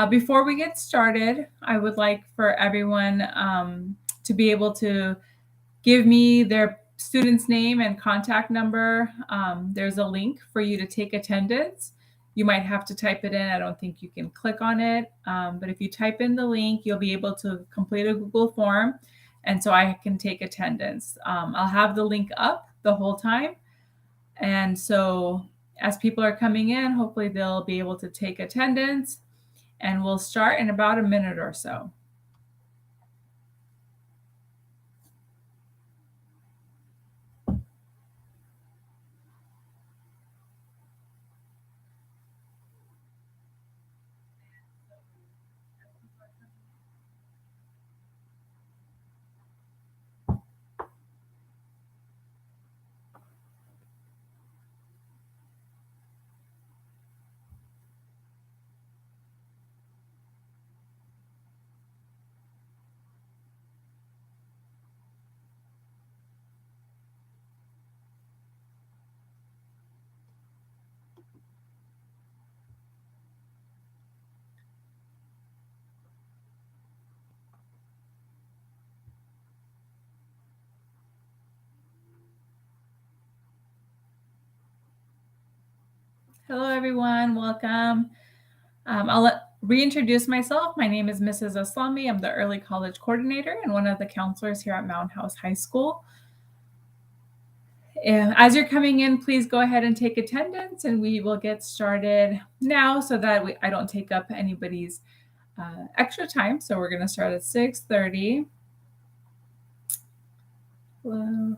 Before we get started, I would like for everyone to be able to give me their student's name and contact number. There's a link for you to take attendance. You might have to type it in. I don't think you can click on it. But if you type in the link, you'll be able to complete a Google form. And so I can take attendance. I'll have the link up the whole time. And so as people are coming in, hopefully they'll be able to take attendance. And we'll start in about a minute or so. Hello, everyone. Welcome. I'll reintroduce myself. My name is Mrs. Aslami. I'm the early college coordinator and one of the counselors here at Mountain House High School. As you're coming in, please go ahead and take attendance, and we will get started now so that I don't take up anybody's extra time. So we're going to start at 6:30. Hello.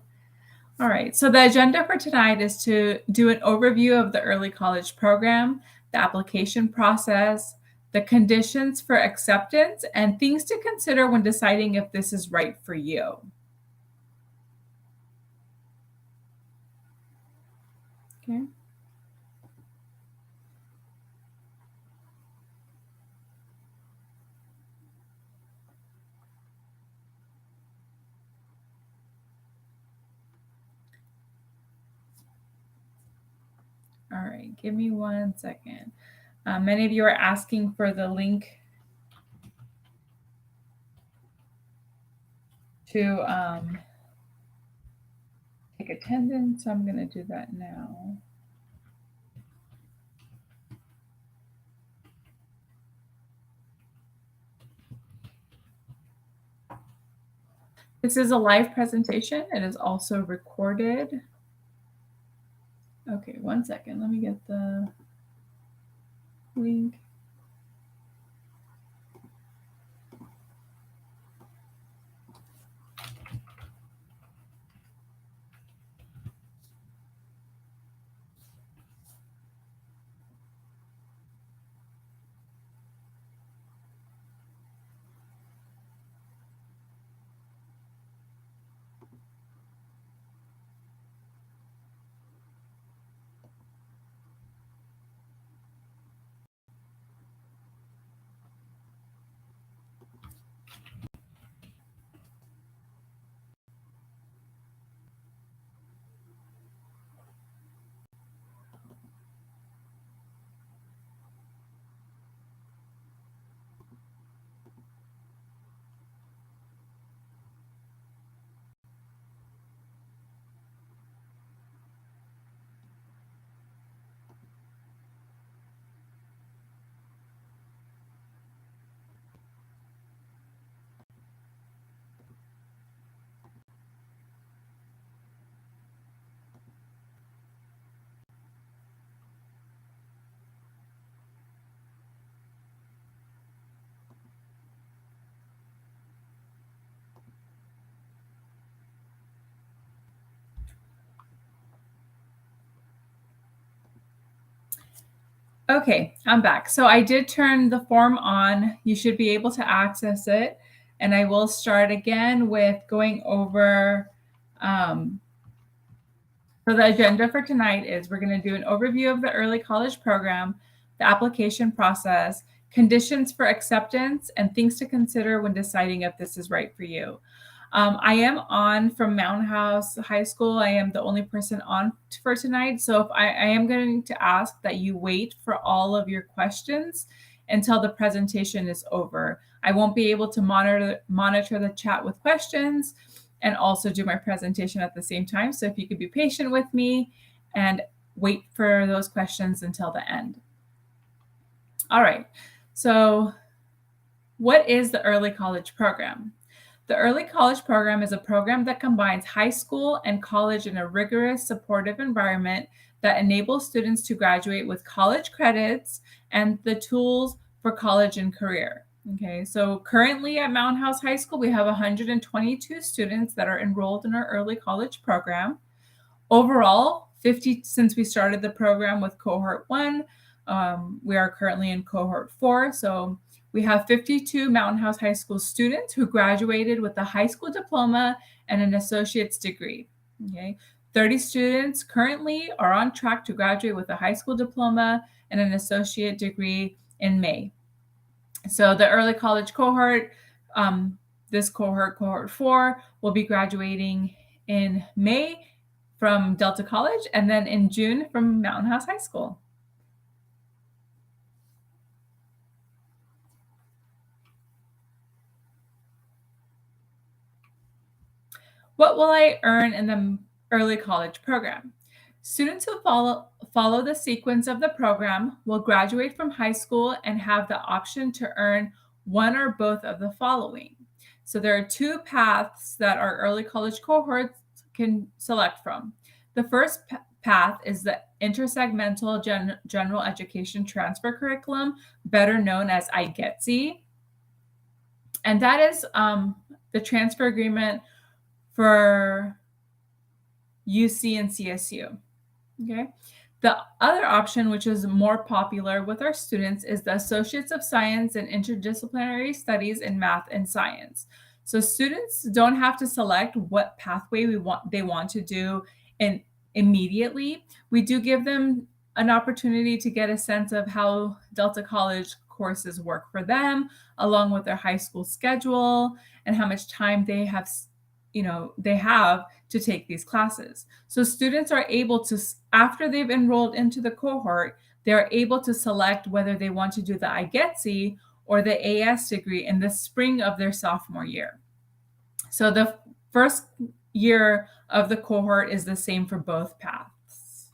All right, so the agenda for tonight is to do an overview of the early college program, the application process, the conditions for acceptance, and things to consider when deciding if this is right for you. Okay. All right, give me 1 second. Many of you are asking for the link to take attendance, so I'm going to do that now. This is a live presentation. It is also recorded. Okay, 1 second. Let me get the link. Okay, I'm back. So I did turn the form on. You should be able to access it. And I will start again with going over. So the agenda for tonight is we're going to do an overview of the early college program, the application process, conditions for acceptance, and things to consider when deciding if this is right for you. I am on from Mountain House High School. I am the only person on for tonight. So if I am going to ask that you wait for all of your questions until the presentation is over. I won't be able to monitor the chat with questions and also do my presentation at the same time. So if you could be patient with me and wait for those questions until the end. All right, so what is the early college program? The early college program is a program that combines high school and college in a rigorous, supportive environment that enables students to graduate with college credits and the tools for college and career. Okay, so currently at Mountain House High School, we have 122 students that are enrolled in our early college program. Overall, 50 since we started the program with cohort 1, we are currently in cohort 4. So we have 52 Mountain House High School students who graduated with a high school diploma and an associate's degree. Okay, 30 students currently are on track to graduate with a high school diploma and an associate degree in May. So the early college cohort, this cohort 4, will be graduating in May from Delta College and then in June from Mountain House High School. What will I earn in the early college program? Students who follow the sequence of the program will graduate from high school and have the option to earn one or both of the following. So there are 2 paths that our early college cohorts can select from. The first path is the intersegmental general education transfer curriculum, better known as IGETC. And that is the transfer agreement for UC and CSU. Okay. The other option, which is more popular with our students, is the Associates of Science and Interdisciplinary Studies in Math and Science. So students don't have to select what pathway they want to do immediately. We do give them an opportunity to get a sense of how Delta College courses work for them, along with their high school schedule and how much time they have to take these classes. So students are able to, after they've enrolled into the cohort, they're able to select whether they want to do the IGETC or the A.S. degree in the spring of their sophomore year. So the first year of the cohort is the same for both paths.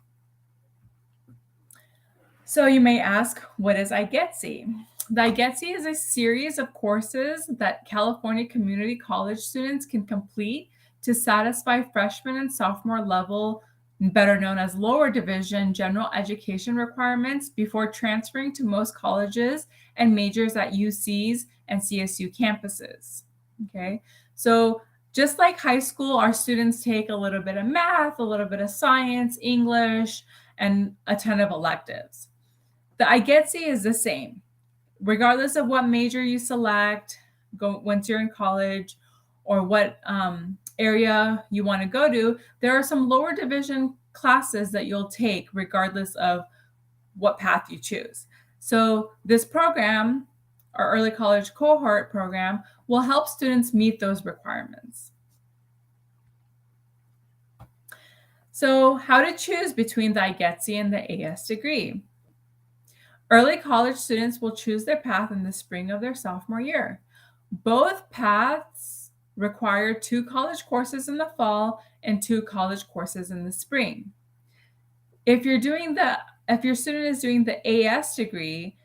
So you may ask, what is IGETC? The IGETC is a series of courses that California community college students can complete to satisfy freshman and sophomore level, better known as lower division, general education requirements before transferring to most colleges and majors at UC's and CSU campuses. Okay, so just like high school, our students take a little bit of math, a little bit of science, English, and a ton of electives. The IGETC is the same. Regardless of what major you select, once you're in college, or what area you want to go to, there are some lower division classes that you'll take regardless of what path you choose. So this program, our early college cohort program, will help students meet those requirements. So how to choose between the IGETC and the A.S. degree? Early college students will choose their path in the spring of their sophomore year. Both paths require 2 college courses in the fall and 2 college courses in the spring. If your student is doing the A.S. degree,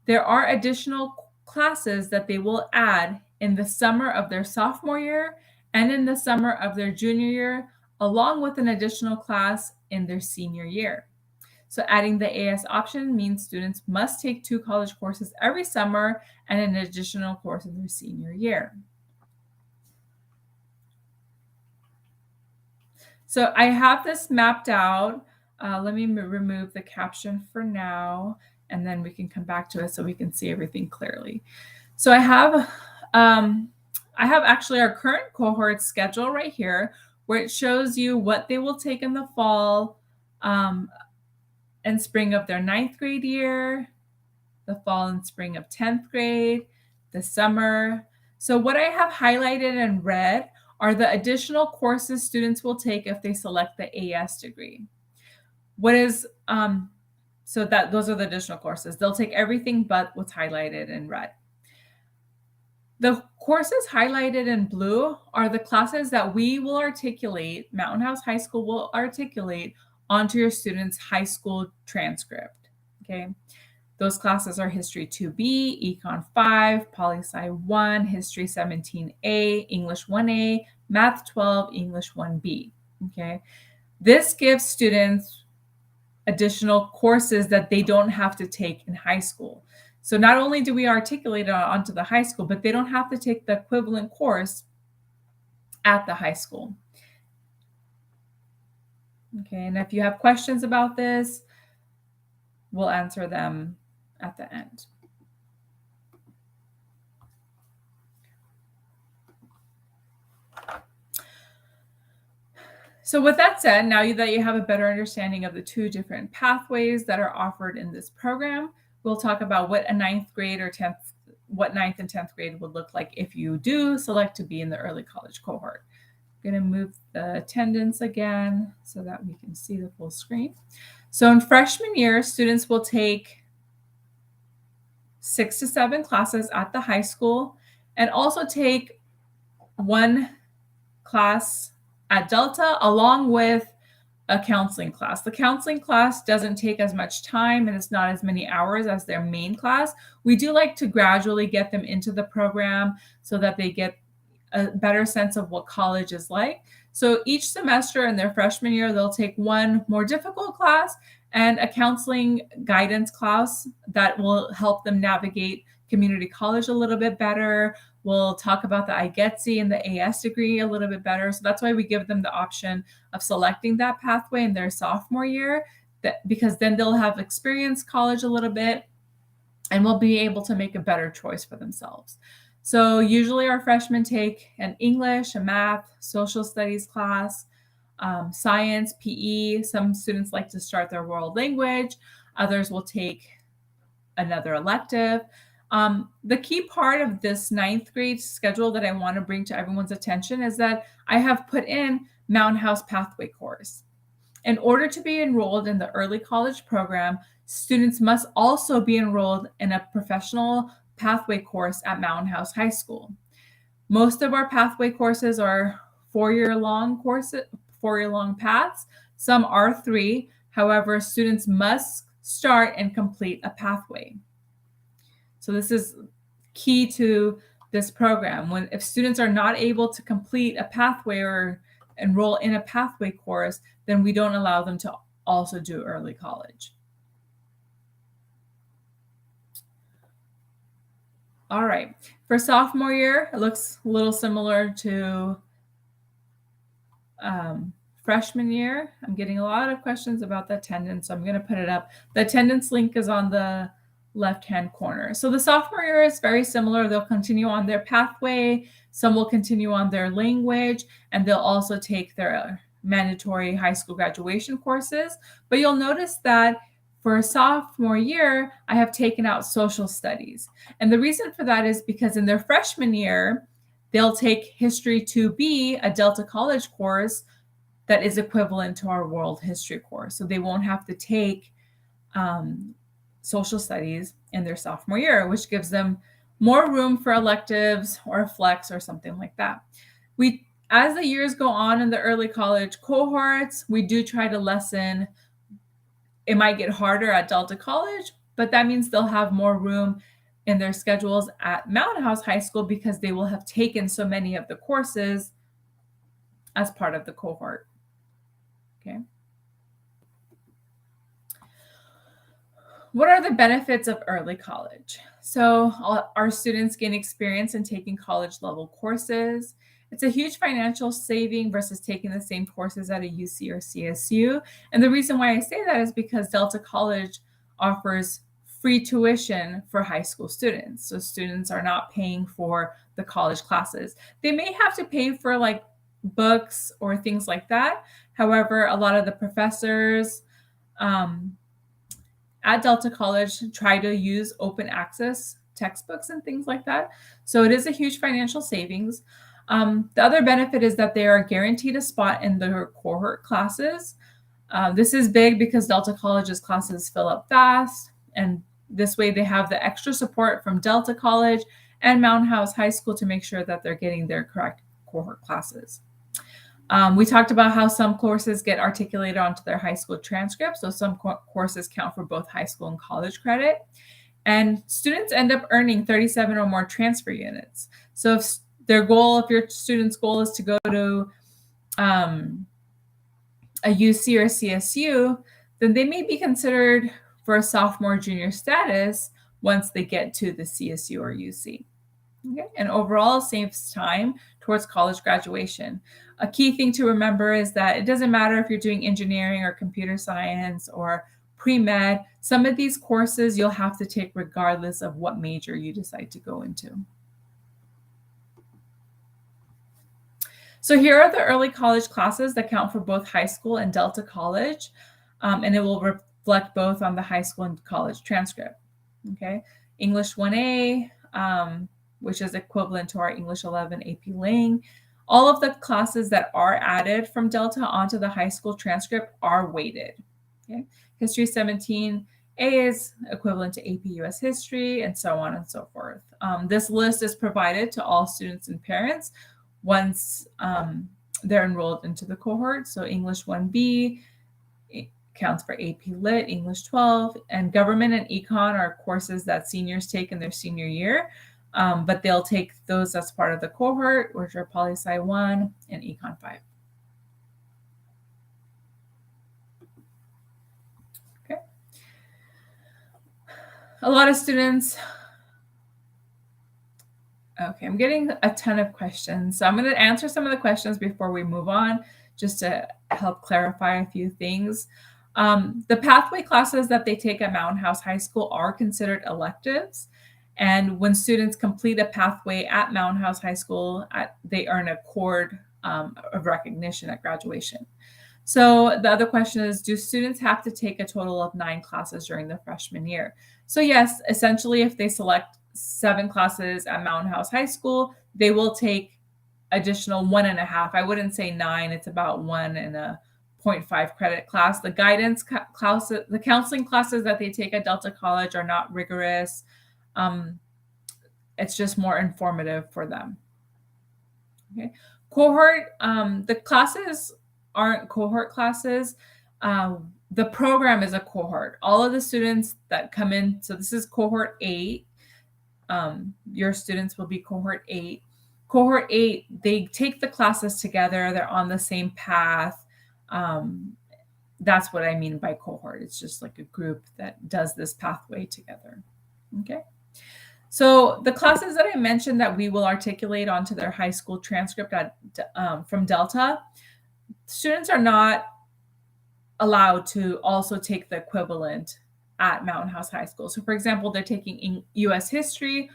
there are additional classes that they will add in the summer of their sophomore year and in the summer of their junior year, along with an additional class in their senior year. So adding the A.S. option means students must take 2 college courses every summer and an additional course in their senior year. So I have this mapped out. Let me remove the caption for now, and then we can come back to it so we can see everything clearly. So I have actually our current cohort schedule right here, where it shows you what they will take in the fall and spring of their 9th grade year, the fall and spring of 10th grade, the summer. So what I have highlighted in red are the additional courses students will take if they select the A.S. degree. What is So those are the additional courses. They'll take everything but what's highlighted in red. The courses highlighted in blue are the classes that we will articulate, Mountain House High School will articulate onto your student's high school transcript, okay? Those classes are History 2B, Econ 5, Poli-Sci 1, History 17A, English 1A, Math 12, English 1B, okay? This gives students additional courses that they don't have to take in high school. So not only do we articulate it onto the high school, but they don't have to take the equivalent course at the high school. Okay, and if you have questions about this, we'll answer them at the end. So with that said, now that you have a better understanding of the two different pathways that are offered in this program, we'll talk about what a ninth grade or 10th, what 9th and 10th grade would look like if you do select to be in the early college cohort. I'm going to move the attendance again so that we can see the full screen. So in freshman year, students will take 6 to 7 classes at the high school and also take one class at Delta along with a counseling class. The counseling class doesn't take as much time and it's not as many hours as their main class. We do like to gradually get them into the program so that they get a better sense of what college is like. So each semester in their freshman year, they'll take one more difficult class and a counseling guidance class that will help them navigate community college a little bit better. We'll talk about the IGETC and the A.S. degree a little bit better. So that's why we give them the option of selecting that pathway in their sophomore year, because then they'll have experienced college a little bit and will be able to make a better choice for themselves. So usually our freshmen take an English, a math, social studies class, science, PE. Some students like to start their world language. Others will take another elective. The key part of this 9th grade schedule that I want to bring to everyone's attention is that I have put in Mountain House Pathway course. In order to be enrolled in the early college program, students must also be enrolled in a professional pathway course at Mountain House High School. Most of our pathway courses are 4-year-long courses, 4-year-long paths. Some are 3. However, students must start and complete a pathway. So this is key to this program. If students are not able to complete a pathway or enroll in a pathway course, then we don't allow them to also do early college. All right, for sophomore year, it looks a little similar to freshman year. I'm getting a lot of questions about the attendance, so I'm going to put it up. The attendance link is on the left-hand corner. So the sophomore year is very similar. They'll continue on their pathway. Some will continue on their language, and they'll also take their mandatory high school graduation courses. But you'll notice that for sophomore year, I have taken out social studies. And the reason for that is because in their freshman year, they'll take History 2B, a Delta College course that is equivalent to our world history course. So they won't have to take social studies in their sophomore year, which gives them more room for electives or flex or something like that. As the years go on in the early college cohorts, we do try to lessen. It might get harder at Delta College, but that means they'll have more room in their schedules at Mountain House High School because they will have taken so many of the courses as part of the cohort. Okay. What are the benefits of early college? So our students gain experience in taking college level courses. It's a huge financial saving versus taking the same courses at a UC or CSU. And the reason why I say that is because Delta College offers free tuition for high school students. So students are not paying for the college classes. They may have to pay for like books or things like that. However, a lot of the professors at Delta College try to use open access textbooks and things like that. So it is a huge financial savings. The other benefit is that they are guaranteed a spot in their cohort classes. This is big because Delta College's classes fill up fast, and this way they have the extra support from Delta College and Mountain House High School to make sure that they're getting their correct cohort classes. We talked about how some courses get articulated onto their high school transcript, so some courses count for both high school and college credit. And students end up earning 37 or more transfer units. So if your student's goal is to go to a UC or CSU, then they may be considered for a sophomore junior status once they get to the CSU or UC. Okay? And overall, saves time towards college graduation. A key thing to remember is that it doesn't matter if you're doing engineering or computer science or pre-med, some of these courses you'll have to take regardless of what major you decide to go into. So here are the early college classes that count for both high school and Delta College, and it will reflect both on the high school and college transcript. Okay, English 1A, which is equivalent to our English 11 AP Lang. All of the classes that are added from Delta onto the high school transcript are weighted. Okay, History 17A is equivalent to AP US History, and so on and so forth. This list is provided to all students and parents once they're enrolled into the cohort. So English 1B counts for AP Lit, English 12, and Government and Econ are courses that seniors take in their senior year, but they'll take those as part of the cohort, which are Poli-Sci 1 and Econ 5. Okay. A lot of students. Okay, I'm getting a ton of questions. So I'm going to answer some of the questions before we move on, just to help clarify a few things. The pathway classes that they take at Mountain House High School are considered electives. And when students complete a pathway at Mountain House High School, they earn a cord of recognition at graduation. So the other question is, do students have to take a total of 9 classes during the freshman year? So yes, essentially, if they select 7 classes at Mountain House High School, they will take additional 1.5. I wouldn't say 9. It's about 1.5 credit class. The guidance classes, the counseling classes that they take at Delta College are not rigorous. It's just more informative for them. Okay. Cohort, the classes aren't cohort classes. The program is a cohort. All of the students that come in, so this is cohort 8. Your students will be cohort 8. Cohort 8, they take the classes together. They're on the same path. That's what I mean by cohort. It's just like a group that does this pathway together. Okay. So the classes that I mentioned that we will articulate onto their high school transcript from Delta, students are not allowed to also take the equivalent at Mountain House High School. So for example, they're taking US History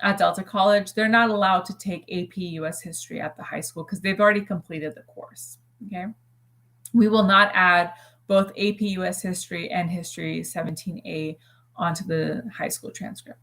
at Delta College. They're not allowed to take AP US History at the high school because they've already completed the course. Okay. We will not add both AP US History and History 17A onto the high school transcript.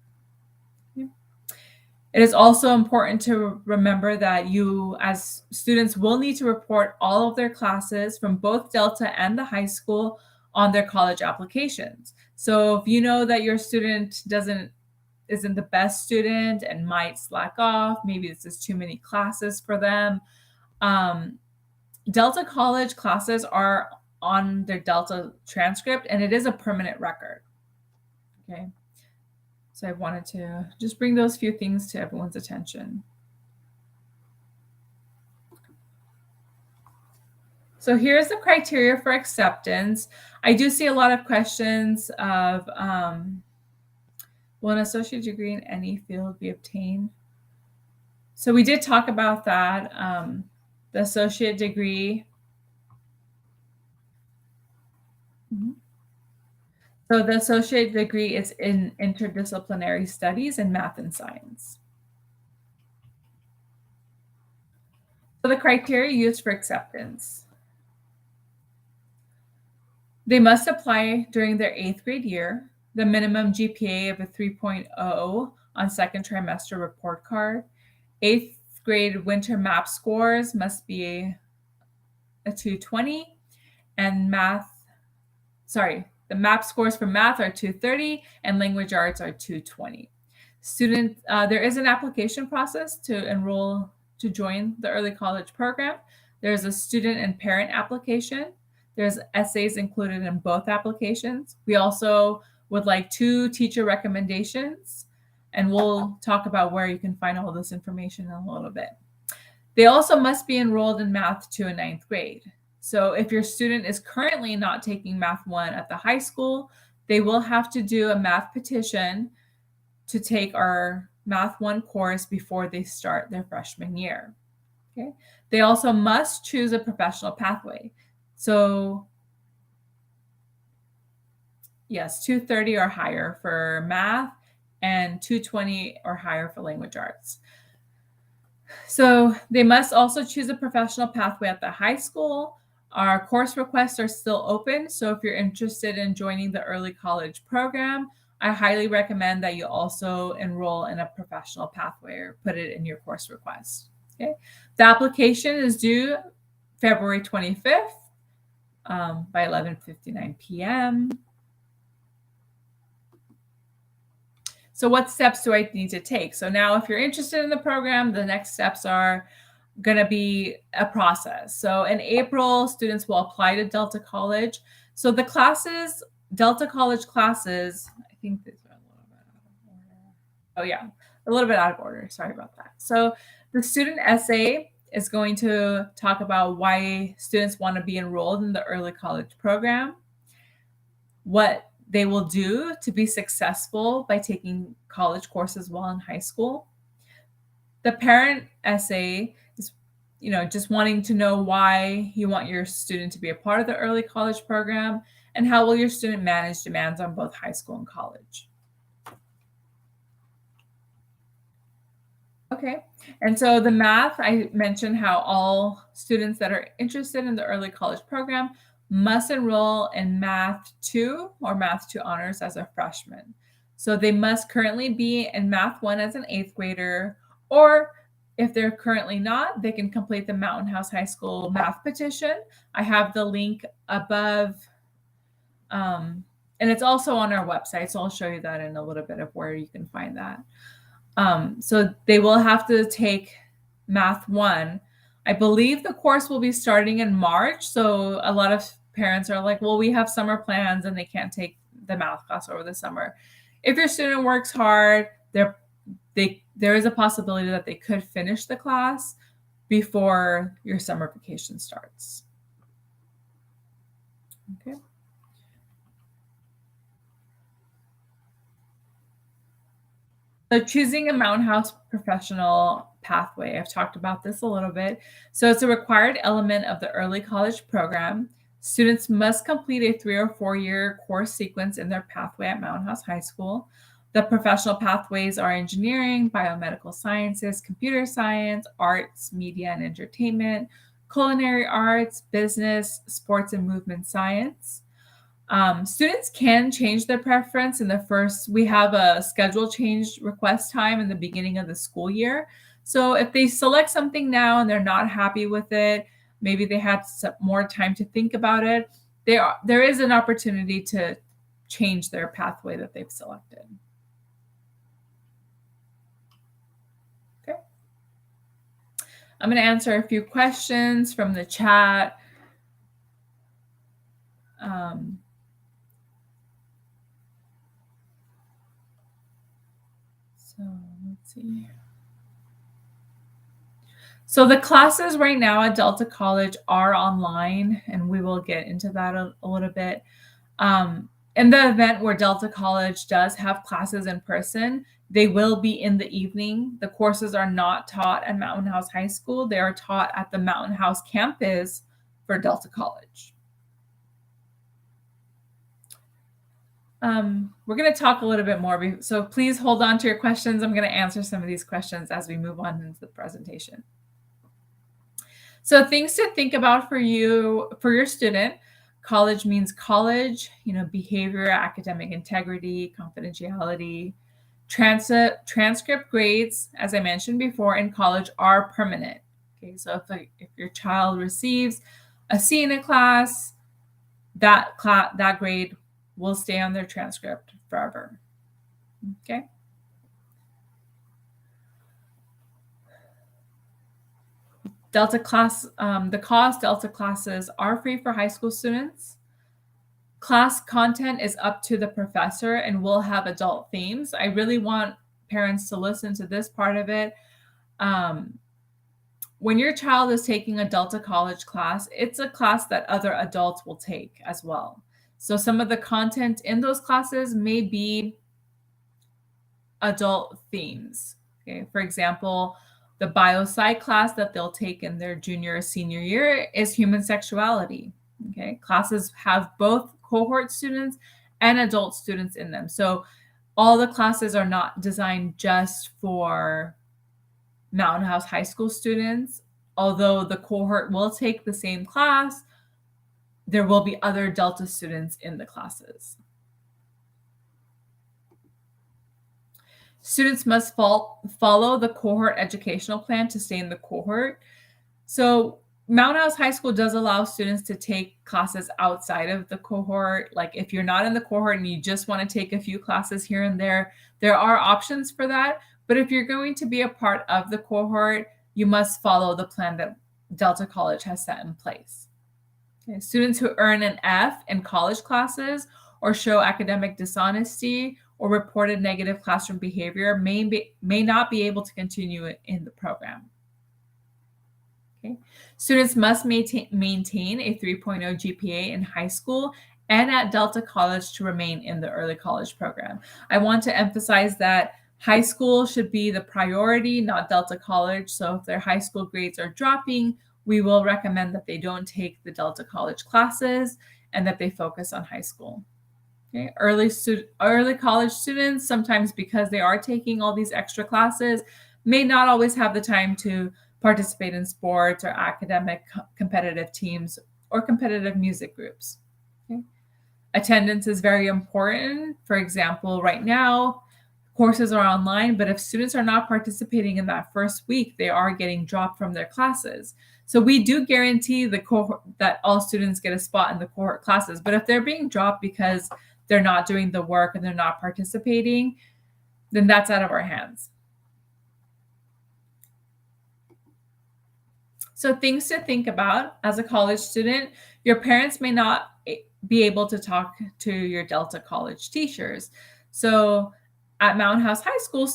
It is also important to remember that you, as students, will need to report all of their classes from both Delta and the high school on their college applications. So if you know that your student isn't the best student and might slack off, maybe this is too many classes for them, Delta College classes are on their Delta transcript, and it is a permanent record. Okay. So I wanted to just bring those few things to everyone's attention. So here's the criteria for acceptance. I do see a lot of questions of, will an associate degree in any field be obtained? So we did talk about that. The associate degree. So the associate degree is in interdisciplinary studies in math and science. So the criteria used for acceptance. They must apply during their 8th grade year, the minimum GPA of a 3.0 on second trimester report card. 8th grade winter map scores must be a 220, and the MAP scores for math are 230 and language arts are 220. There is an application process to enroll to join the early college program. There's a student and parent application. There's essays included in both applications. We also would like 2 teacher recommendations, and we'll talk about where you can find all this information in a little bit. They also must be enrolled in Math 2 in 9th grade. So if your student is currently not taking Math 1 at the high school, they will have to do a math petition to take our Math 1 course before they start their freshman year. Okay. They also must choose a professional pathway. So yes, 230 or higher for math and 220 or higher for language arts. So they must also choose a professional pathway at the high school. Our course requests are still open. So if you're interested in joining the early college program, I highly recommend that you also enroll in a professional pathway or put it in your course request. Okay. The application is due February 25th by 11:59 p.m. So what steps do I need to take? So now if you're interested in the program, the next steps are going to be a process. So in April, students will apply to Delta College. So the classes, Delta College classes, I think these are a little bit out of order. Oh yeah, a little bit out of order. Sorry about that. So the student essay is going to talk about why students want to be enrolled in the early college program, what they will do to be successful by taking college courses while in high school. The parent essay is, just wanting to know why you want your student to be a part of the early college program and how will your student manage demands on both high school and college. Okay, and so the math, I mentioned how all students that are interested in the early college program must enroll in Math 2 or Math 2 honors as a freshman. So they must currently be in Math 1 as an 8th grader, or if they're currently not, they can complete the Mountain House High School math petition. I have the link above, and it's also on our website, so I'll show you that in a little bit of where you can find that. So they will have to take Math 1. I believe the course will be starting in March. So a lot of parents are like, well, we have summer plans and they can't take the math class over the summer. If your student works hard, there is a possibility that they could finish the class before your summer vacation starts. Okay. So choosing a Mountain House professional pathway, I've talked about this a little bit. So it's a required element of the early college program. Students must complete a 3 or 4 year course sequence in their pathway at Mountain House High School. The professional pathways are engineering, biomedical sciences, computer science, arts, media and entertainment, culinary arts, business, sports and movement science. Students can change their preference we have a schedule change request time in the beginning of the school year. So if they select something now and they're not happy with it, maybe they had some more time to think about it, there is an opportunity to change their pathway that they've selected. Okay. I'm going to answer a few questions from the chat. So let's see. So the classes right now at Delta College are online, and we will get into that a little bit. In the event where Delta College does have classes in person, they will be in the evening. The courses are not taught at Mountain House High School. They are taught at the Mountain House campus for Delta College. We're going to talk a little bit more, so please hold on to your questions. I'm going to answer some of these questions as we move on into the presentation. So things to think about for your student. College means college, behavior, academic integrity, confidentiality. Transcript grades, as I mentioned before, in college are permanent. Okay, so if your child receives a C in a class, that grade will stay on their transcript forever. Okay. Delta class, the cost Delta classes are free for high school students. Class content is up to the professor and will have adult themes. I really want parents to listen to this part of it. When your child is taking a Delta College class, it's a class that other adults will take as well. So some of the content in those classes may be adult themes. Okay, for example, the biopsych class that they'll take in their junior or senior year is human sexuality. Okay, classes have both cohort students and adult students in them. So all the classes are not designed just for Mountain House High School students. Although the cohort will take the same class, there will be other Delta students in the classes. Students must follow the cohort educational plan to stay in the cohort. So Mountain House High School does allow students to take classes outside of the cohort. Like if you're not in the cohort and you just want to take a few classes here and there are options for that. But if you're going to be a part of the cohort, you must follow the plan that Delta College has set in place. Okay. Students who earn an F in college classes or show academic dishonesty or reported negative classroom behavior may not be able to continue in the program. Okay. Students must maintain a 3.0 GPA in high school and at Delta College to remain in the early college program. I want to emphasize that high school should be the priority, not Delta College. So if their high school grades are dropping, we will recommend that they don't take the Delta College classes and that they focus on high school. Okay. Early college students, sometimes because they are taking all these extra classes, may not always have the time to participate in sports or academic competitive teams or competitive music groups. Okay. Attendance is very important. For example, right now, courses are online, but if students are not participating in that first week, they are getting dropped from their classes. So we do guarantee the cohort that all students get a spot in the cohort classes. But if they're being dropped because they're not doing the work and they're not participating, then that's out of our hands. So things to think about as a college student, your parents may not be able to talk to your Delta College teachers. So at Mountain House High School,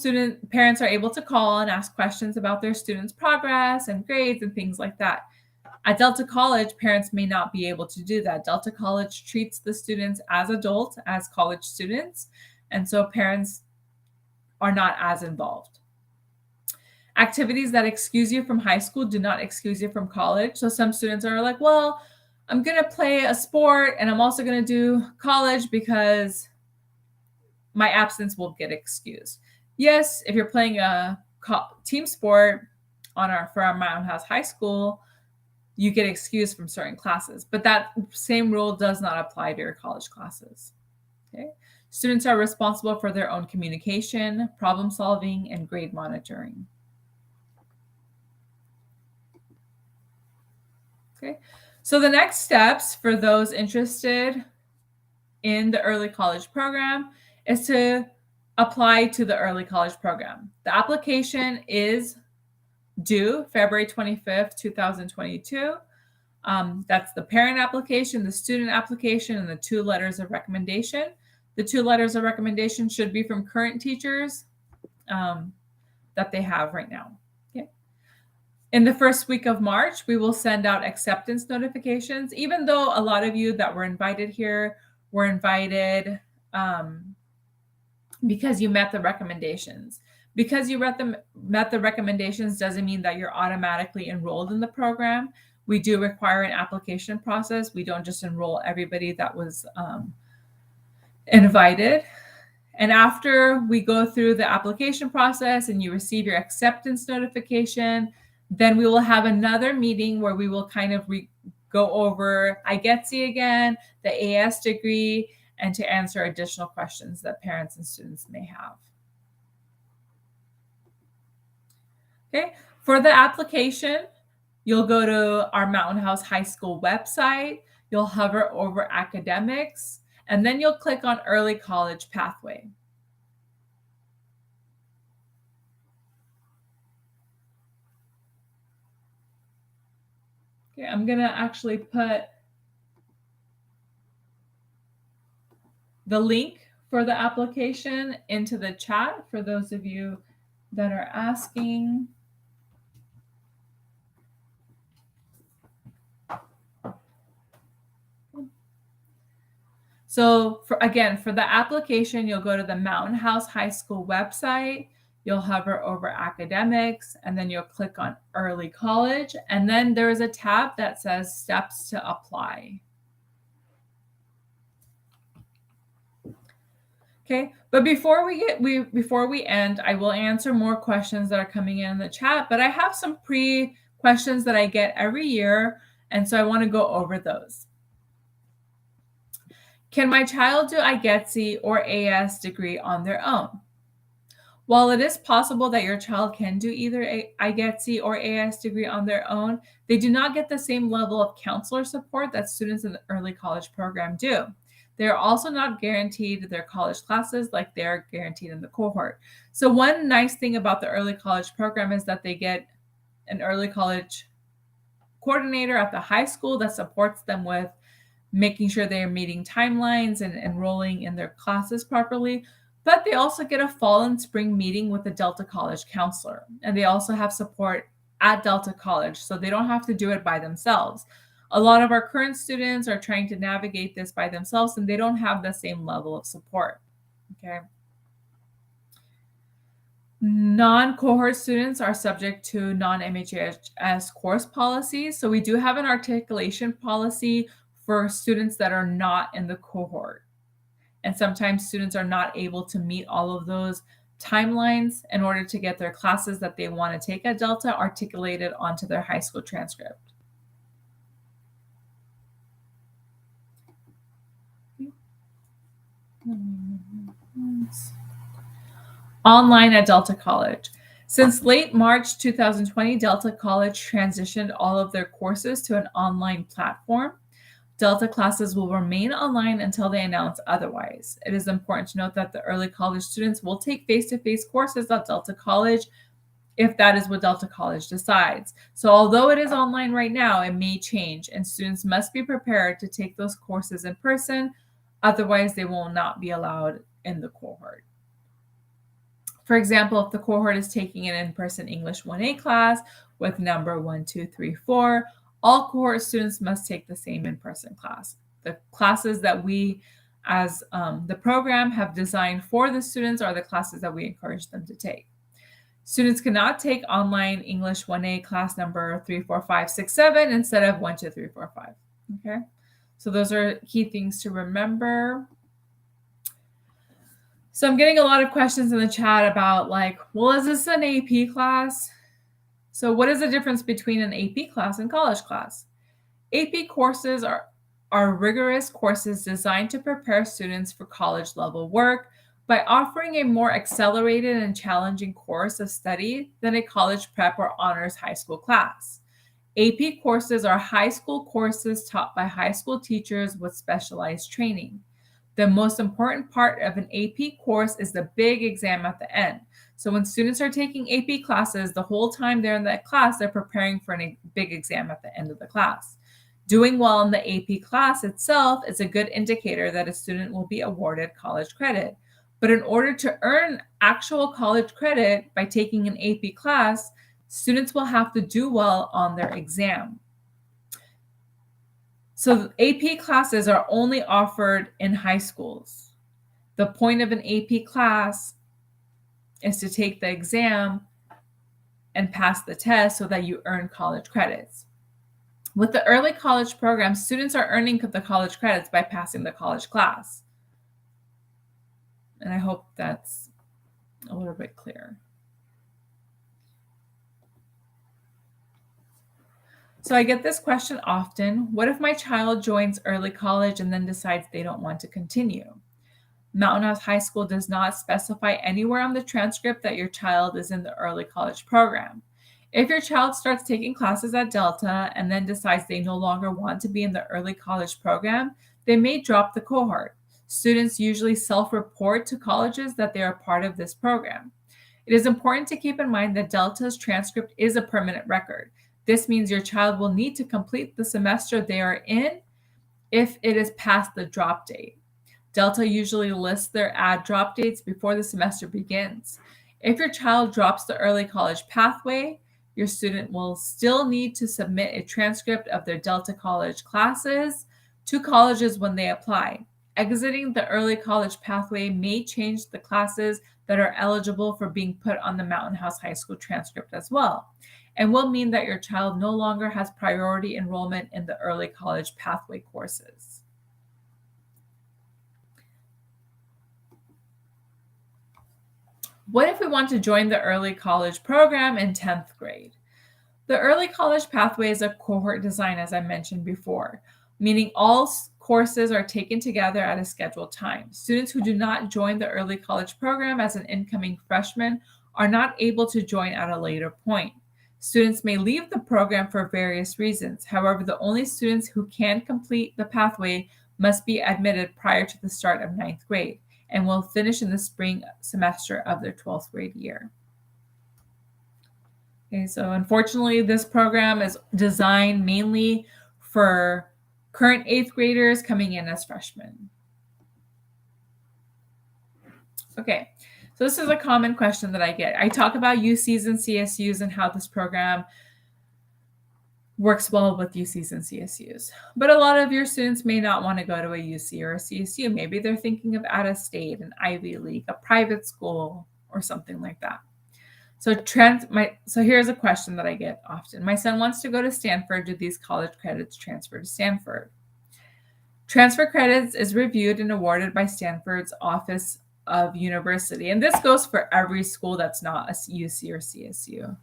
parents are able to call and ask questions about their students' progress and grades and things like that. At Delta College, parents may not be able to do that. Delta College treats the students as adults, as college students, and so parents are not as involved. Activities that excuse you from high school do not excuse you from college. So some students are like, well, I'm going to play a sport and I'm also going to do college because my absence will get excused. Yes, if you're playing a team sport for our Mountain House High School, you get excused from certain classes, but that same rule does not apply to your college classes. Okay. Students are responsible for their own communication, problem solving, and grade monitoring. Okay. So the next steps for those interested in the early college program is to apply to the early college program. The application is due February 25th, 2022. That's the parent application, the student application, and the 2 letters of recommendation. The 2 letters of recommendation should be from current teachers that they have right now. Okay. In the first week of March, we will send out acceptance notifications. Even though a lot of you that were invited here were invited because you met the recommendations. Because you met the recommendations doesn't mean that you're automatically enrolled in the program. We do require an application process. We don't just enroll everybody that was invited. And after we go through the application process and you receive your acceptance notification, then we will have another meeting where we will kind of go over IGETC again, the A.S. degree, and to answer additional questions that parents and students may have. Okay, for the application, you'll go to our Mountain House High School website. You'll hover over academics, and then you'll click on early college pathway. Okay, I'm going to actually put the link for the application into the chat for those of you that are asking. So for the application, you'll go to the Mountain House High School website, you'll hover over academics, and then you'll click on early college. And then there is a tab that says steps to apply. Okay, but before we end, I will answer more questions that are coming in the chat, but I have some questions that I get every year, and so I want to go over those. Can my child do IGETC or A.S degree on their own? While it is possible that your child can do either IGETC or A.S degree on their own, they do not get the same level of counselor support that students in the early college program do. They are also not guaranteed their college classes like they are guaranteed in the cohort. So one nice thing about the early college program is that they get an early college coordinator at the high school that supports them with making sure they are meeting timelines and enrolling in their classes properly. But they also get a fall and spring meeting with the Delta College counselor. And they also have support at Delta College, so they don't have to do it by themselves. A lot of our current students are trying to navigate this by themselves, and they don't have the same level of support. Okay. Non-cohort students are subject to non-MHS course policies. So we do have an articulation policy for students that are not in the cohort. And sometimes students are not able to meet all of those timelines in order to get their classes that they want to take at Delta articulated onto their high school transcript. Online at Delta College. Since late March 2020, Delta College transitioned all of their courses to an online platform. Delta classes will remain online until they announce otherwise. It is important to note that the early college students will take face-to-face courses at Delta College if that is what Delta College decides. So although it is online right now, it may change, and students must be prepared to take those courses in person. Otherwise, they will not be allowed in the cohort. For example, if the cohort is taking an in-person English 1A class with number 1, 2, 3, 4, all cohort students must take the same in-person class. The classes that we, as the program, have designed for the students are the classes that we encourage them to take. Students cannot take online English 1A class number 3, 4, 5, 6, 7 instead of 1, 2, 3, 4, 5. Okay, so those are key things to remember. So I'm getting a lot of questions in the chat about like, well, is this an AP class? So what is the difference between an AP class and college class? AP courses are rigorous courses designed to prepare students for college level work by offering a more accelerated and challenging course of study than a college prep or honors high school class. AP courses are high school courses taught by high school teachers with specialized training. The most important part of an AP course is the big exam at the end. So when students are taking AP classes, the whole time they're in that class, they're preparing for a big exam at the end of the class. Doing well in the AP class itself is a good indicator that a student will be awarded college credit. But in order to earn actual college credit by taking an AP class, students will have to do well on their exam. So AP classes are only offered in high schools. The point of an AP class is to take the exam and pass the test so that you earn college credits. With the early college program, students are earning the college credits by passing the college class. And I hope that's a little bit clearer. So I get this question often. What if my child joins early college and then decides they don't want to continue? Mountain House High School does not specify anywhere on the transcript that your child is in the early college program. If your child starts taking classes at Delta and then decides they no longer want to be in the early college program, they may drop the cohort. Students usually self-report to colleges that they are part of this program. It is important to keep in mind that Delta's transcript is a permanent record. This means your child will need to complete the semester they are in if it is past the drop date. Delta usually lists their add drop dates before the semester begins. If your child drops the early college pathway, your student will still need to submit a transcript of their Delta College classes to colleges when they apply. Exiting the early college pathway may change the classes that are eligible for being put on the Mountain House High School transcript as well, and will mean that your child no longer has priority enrollment in the early college pathway courses. What if we want to join the early college program in 10th grade? The early college pathway is a cohort design, as I mentioned before, meaning all courses are taken together at a scheduled time. Students who do not join the early college program as an incoming freshman are not able to join at a later point. Students may leave the program for various reasons. However, the only students who can complete the pathway must be admitted prior to the start of 9th grade and will finish in the spring semester of their 12th grade year. Okay, so unfortunately, this program is designed mainly for current 8th graders coming in as freshmen. Okay, so this is a common question that I get. I talk about UCs and CSUs and how this program works well with UCs and CSUs. But a lot of your students may not want to go to a UC or a CSU. Maybe they're thinking of out of state, an Ivy League, a private school, or something like that. So here's a question that I get often. My son wants to go to Stanford. Do these college credits transfer to Stanford? Transfer credits is reviewed and awarded by Stanford's Office of University. And this goes for every school that's not a UC or CSU.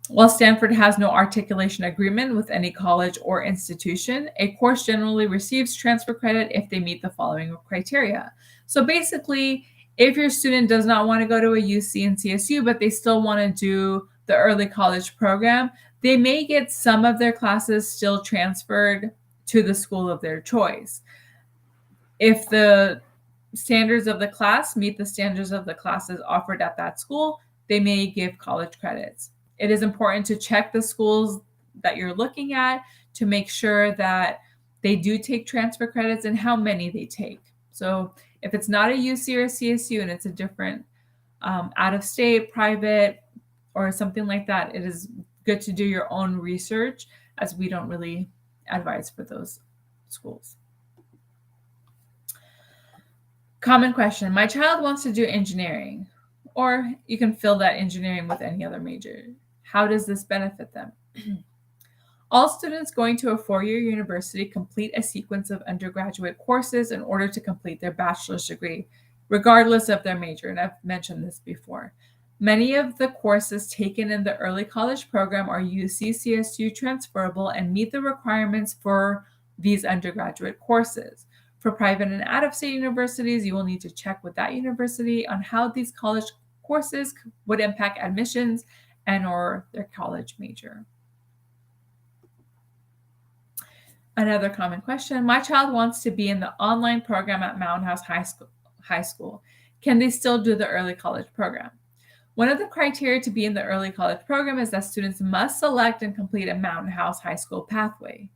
While Stanford has no articulation agreement with any college or institution, a course generally receives transfer credit if they meet the following criteria. So basically, if your student does not want to go to a UC and CSU, but they still want to do the early college program, they may get some of their classes still transferred to the school of their choice. If the standards of the class meet the standards of the classes offered at that school, they may give college credits. It is important to check the schools that you're looking at to make sure that they do take transfer credits and how many they take. So if it's not a UC or a CSU and it's a different out-of-state, private, or something like that, it is good to do your own research, as we don't really advise for those schools. Common question. My child wants to do engineering, or you can fill that engineering with any other major. How does this benefit them? All students going to a four-year university complete a sequence of undergraduate courses in order to complete their bachelor's degree, regardless of their major, and I've mentioned this before. Many of the courses taken in the early college program are UC-CSU transferable and meet the requirements for these undergraduate courses. For private and out-of-state universities, you will need to check with that university on how these college courses would impact admissions and/or their college major. Another common question. My child wants to be in the online program at Mountain House High School. Can they still do the early college program? One of the criteria to be in the early college program is that students must select and complete a Mountain House High School pathway.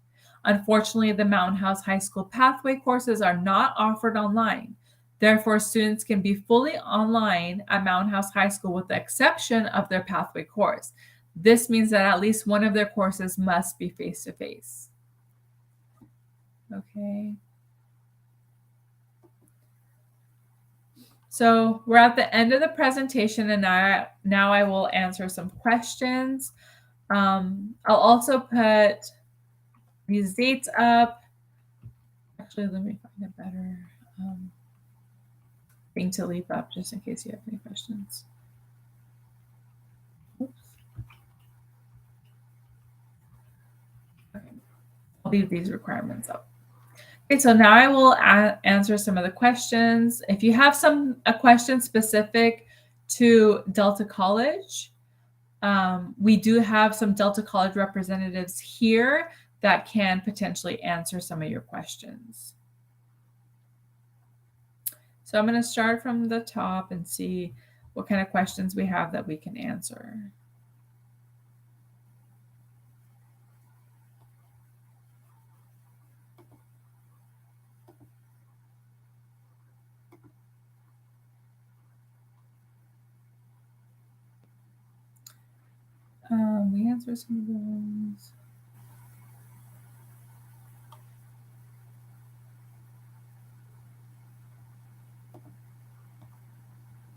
Unfortunately, the Mountain House High School pathway courses are not offered online. Therefore, students can be fully online at Mountain House High School with the exception of their pathway course. This means that at least one of their courses must be face-to-face. Okay. So we're at the end of the presentation, and now I will answer some questions. I'll also put these dates up. Actually, let me find a better thing to leave up just in case you have any questions. Oops. Okay. I'll leave these requirements up. Okay, so now I will answer some of the questions. If you have a question specific to Delta College, We do have some Delta College representatives here that can potentially answer some of your questions. So I'm going to start from the top and see what kind of questions we have that we can answer. We answer some of those.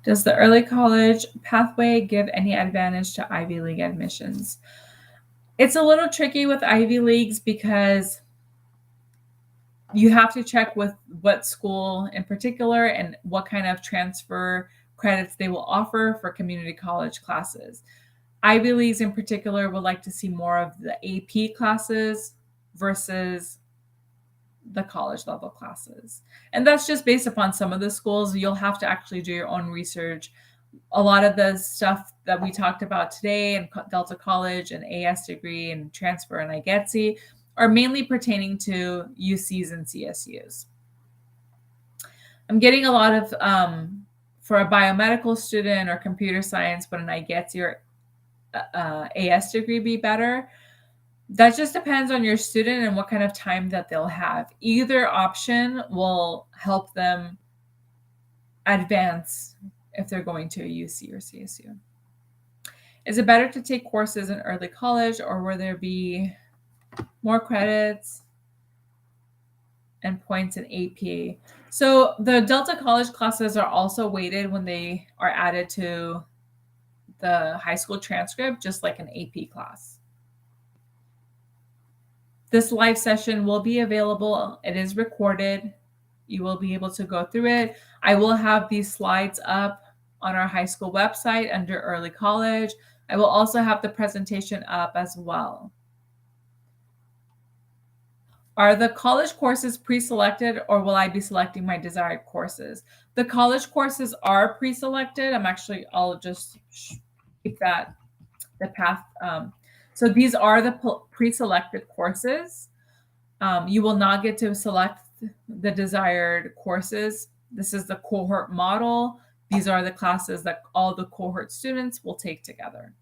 Does the early college pathway give any advantage to Ivy League admissions? It's a little tricky with Ivy Leagues because you have to check with what school in particular and what kind of transfer credits they will offer for community college classes. Ivy Leagues in particular would like to see more of the AP classes versus the college level classes. And that's just based upon some of the schools. You'll have to actually do your own research. A lot of the stuff that we talked about today in Delta College and A.S. degree and transfer and IGETC are mainly pertaining to UCs and CSUs. I'm getting a lot of, for a biomedical student or computer science, would an IGETC or A.S. degree be better? That just depends on your student and what kind of time that they'll have. Either option will help them advance if they're going to a UC or CSU. Is it better to take courses in early college, or will there be more credits and points in AP? So the Delta College classes are also weighted when they are added to the high school transcript, just like an AP class. This live session will be available. It is recorded. You will be able to go through it. I will have these slides up on our high school website under early college. I will also have the presentation up as well. Are the college courses pre-selected, or will I be selecting my desired courses? The college courses are pre-selected. I'll just keep that, the path. So these are the pre-selected courses. You will not get to select the desired courses. This is the cohort model. These are the classes that all the cohort students will take together.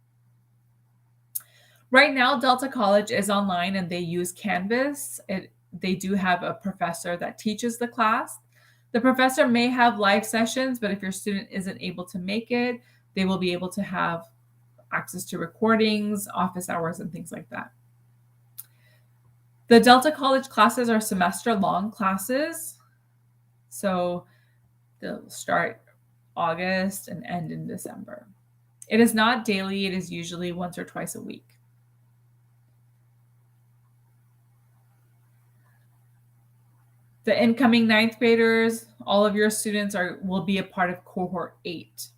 Right now, Delta College is online and they use Canvas. They do have a professor that teaches the class. The professor may have live sessions, but if your student isn't able to make it, they will be able to have access to recordings, office hours, and things like that. The Delta College classes are semester-long classes. So they'll start August and end in December. It is not daily. It is usually once or twice a week. The incoming ninth graders, all of your students will be a part of cohort 8.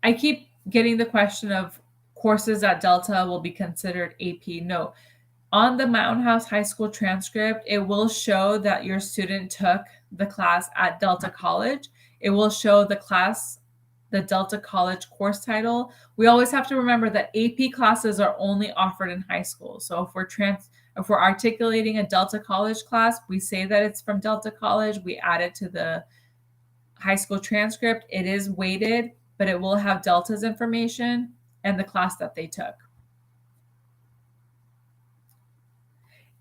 I keep getting the question of courses at Delta will be considered AP. No. On the Mountain House High School transcript, it will show that your student took the class at Delta College. It will show the class, the Delta College course title. We always have to remember that AP classes are only offered in high school. So if we're articulating a Delta College class, we say that it's from Delta College. We add it to the high school transcript. It is weighted, but it will have Delta's information and the class that they took.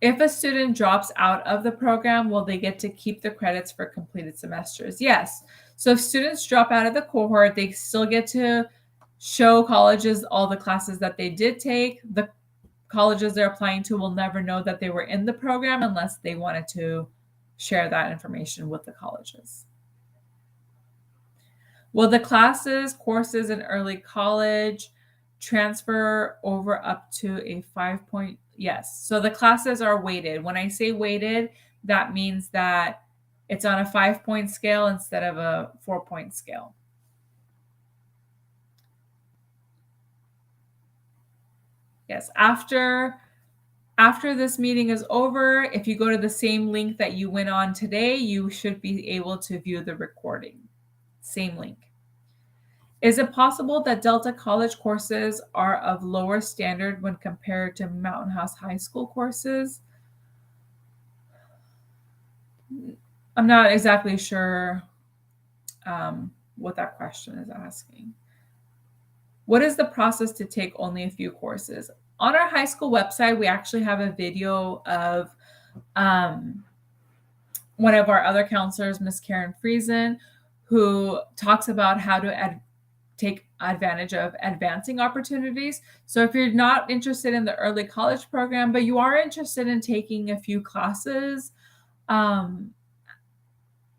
If a student drops out of the program, will they get to keep the credits for completed semesters? Yes. So if students drop out of the cohort, they still get to show colleges all the classes that they did take. The colleges they're applying to will never know that they were in the program unless they wanted to share that information with the colleges. Will the courses in early college transfer over up to a 5-point? Yes. So the classes are weighted. When I say weighted, that means that it's on a 5-point scale instead of a 4-point scale. Yes. After this meeting is over, if you go to the same link that you went on today, you should be able to view the recording. Same link. Is it possible that Delta College courses are of lower standard when compared to Mountain House High School courses? I'm not exactly sure what that question is asking. What is the process to take only a few courses? On our high school website, we actually have a video of one of our other counselors, Miss Karen Friesen, who talks about how to take advantage of advancing opportunities. So if you're not interested in the early college program, but you are interested in taking a few classes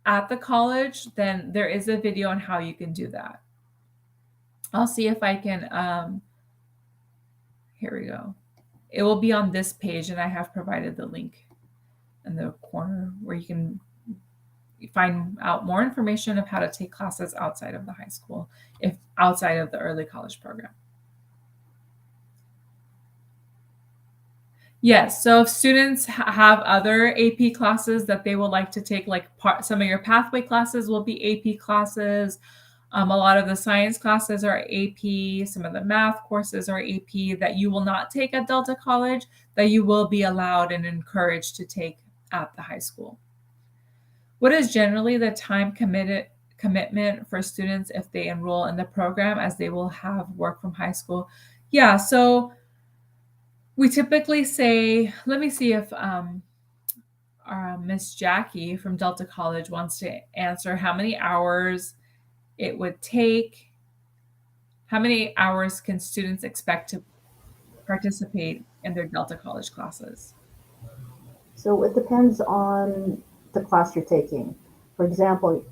at the college, then there is a video on how you can do that. I'll see if I can, here we go. It will be on this page, and I have provided the link in the corner where you can find out more information of how to take classes outside of the high school, if outside of the early college program. Yes, so if students have other AP classes that they would like to take, like some of your pathway classes will be AP classes. A lot of the science classes are AP. Some of the math courses are AP that you will not take at Delta College, that you will be allowed and encouraged to take at the high school. What is generally the time commitment for students if they enroll in the program, as they will have work from high school? Yeah, so we typically say, let me see if Miss Jackie from Delta College wants to answer how many hours it would take. How many hours can students expect to participate in their Delta College classes? So it depends on the class you're taking. For example,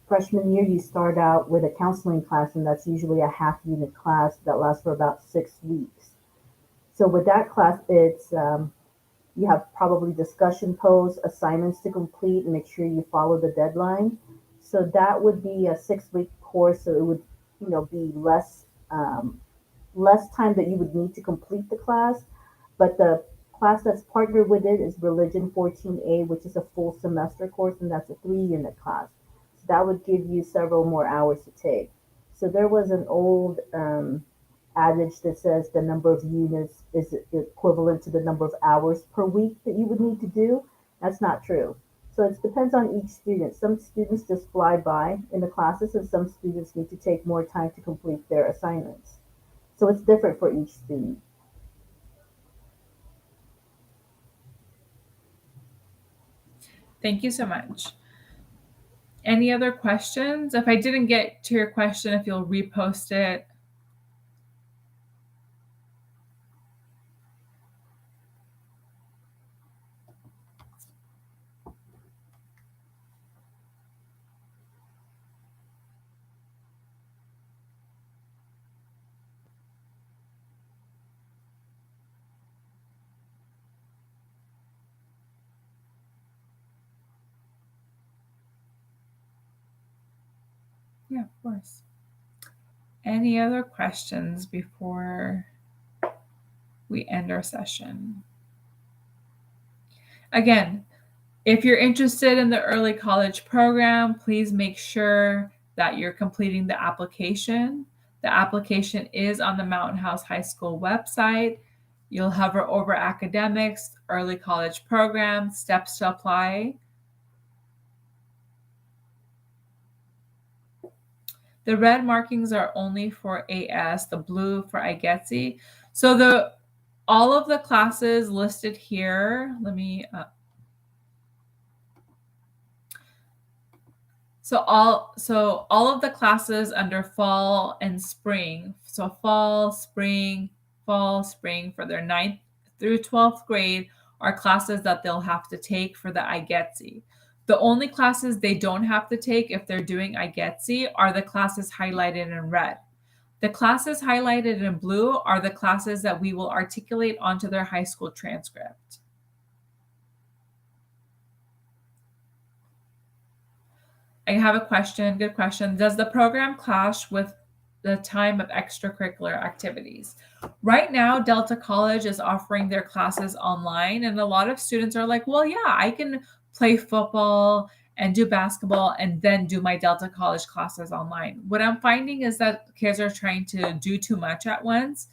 freshman year, you start out with a counseling class, and that's usually a half unit class that lasts for about 6 weeks. So with that class, it's you have probably discussion posts, assignments to complete, and make sure you follow the deadline. So that would be a 6 week course. So it would, be less time that you would need to complete the class. But the class that's partnered with it is Religion 14A, which is a full semester course, and that's a 3 unit class. So that would give you several more hours to take. So there was an old adage that says the number of units is equivalent to the number of hours per week that you would need to do. That's not true. So it depends on each student. Some students just fly by in the classes, and some students need to take more time to complete their assignments. So it's different for each student. Thank you so much. Any other questions? If I didn't get to your question, if you'll repost it. Yeah, of course. Any other questions before we end our session? Again, if you're interested in the early college program, please make sure that you're completing the application. The application is on the Mountain House High School website. You'll hover over academics, early college program, steps to apply. The red markings are only for A.S., the blue for IGETC. So all of the classes listed here, let me So all of the classes under fall and spring. So fall, spring for their 9th through 12th grade are classes that they'll have to take for the IGETC. The only classes they don't have to take if they're doing IGETC are the classes highlighted in red. The classes highlighted in blue are the classes that we will articulate onto their high school transcript. I have a question. Good question. Does the program clash with the time of extracurricular activities? Right now, Delta College is offering their classes online, and a lot of students are like, well, yeah, I can play football and do basketball and then do my Delta College classes online. What I'm finding is that kids are trying to do too much at once.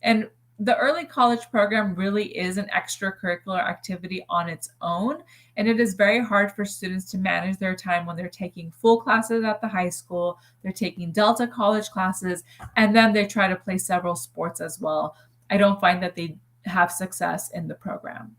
And the early college program really is an extracurricular activity on its own. And it is very hard for students to manage their time when they're taking full classes at the high school, they're taking Delta College classes, and then they try to play several sports as well. I don't find that they have success in the program.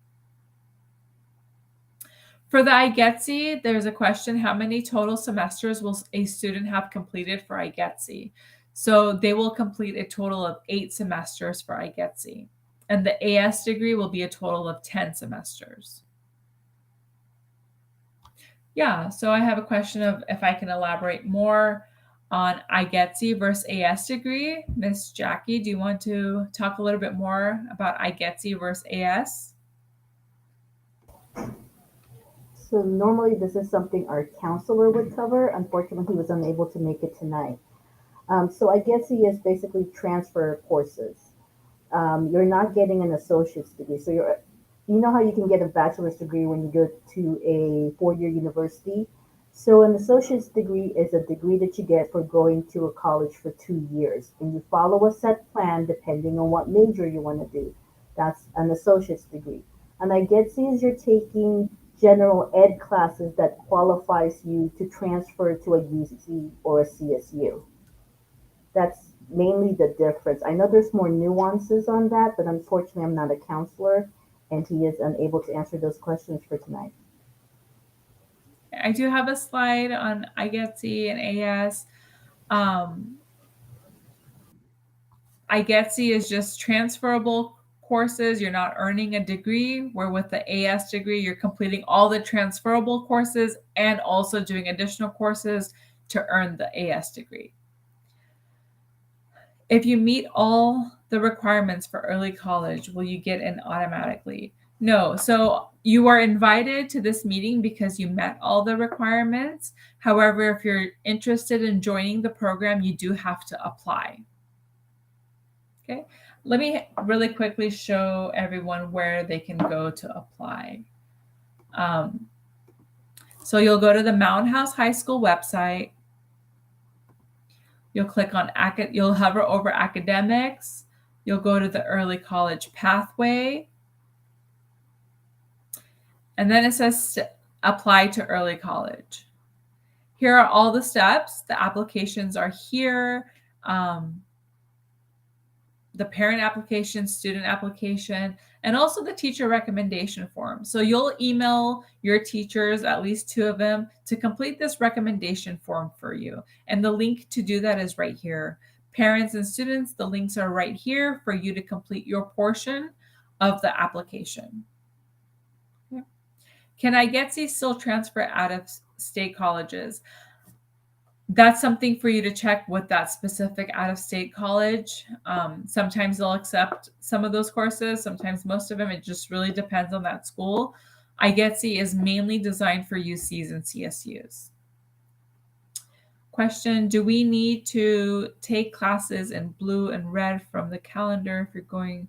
For the IGETC, there's a question, how many total semesters will a student have completed for IGETC? So they will complete a total of 8 semesters for IGETC. And the AS degree will be a total of 10 semesters. Yeah, so I have a question of if I can elaborate more on IGETC versus AS degree. Miss Jackie, do you want to talk a little bit more about IGETC versus AS? So normally this is something our counselor would cover. Unfortunately, he was unable to make it tonight. So I guess he is basically transfer courses. You're not getting an associate's degree. So you know how you can get a bachelor's degree when you go to a four-year university? So an associate's degree is a degree that you get for going to a college for 2 years. And you follow a set plan depending on what major you want to do. That's an associate's degree. And I get is you're taking general ed classes that qualifies you to transfer to a UC or a CSU. That's mainly the difference. I know there's more nuances on that, but unfortunately, I'm not a counselor, and he is unable to answer those questions for tonight. I do have a slide on IGETC and AS. IGETC is just transferable courses. You're not earning a degree, where with the AS degree, you're completing all the transferable courses and also doing additional courses to earn the AS degree. If you meet all the requirements for early college, will you get in automatically? No. So you are invited to this meeting because you met all the requirements. However, if you're interested in joining the program, you do have to apply. Okay. Let me really quickly show everyone where they can go to apply. So you'll go to the Mountain House High School website. You'll click on, you'll hover over academics. You'll go to the early college pathway. And then it says apply to early college. Here are all the steps. The applications are here. The parent application, student application, and also the teacher recommendation form. So you'll email your teachers, at least 2 of them, to complete this recommendation form for you. And the link to do that is right here. Parents and students, the links are right here for you to complete your portion of the application. Yeah. Can IGETC still transfer out of state colleges? That's something for you to check with that specific out-of-state college. Sometimes they'll accept some of those courses, sometimes most of them. It just really depends on that school. IGETC is mainly designed for UCs and CSUs. Question, do we need to take classes in blue and red from the calendar if you're going?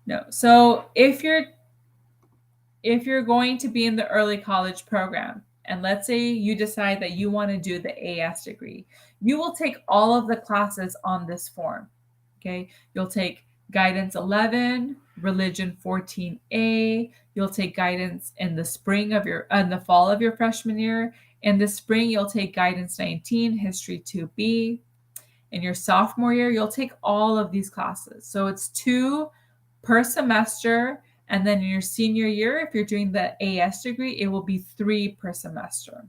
No. So if you're going to be in the early college program, and let's say you decide that you want to do the AS degree, you will take all of the classes on this form. Okay. You'll take guidance 11, religion 14A. You'll take guidance in the fall of your freshman year. In the spring, you'll take guidance 19, history 2B. In your sophomore year, you'll take all of these classes. So it's 2 per semester. And then in your senior year, if you're doing the AS degree, it will be 3 per semester.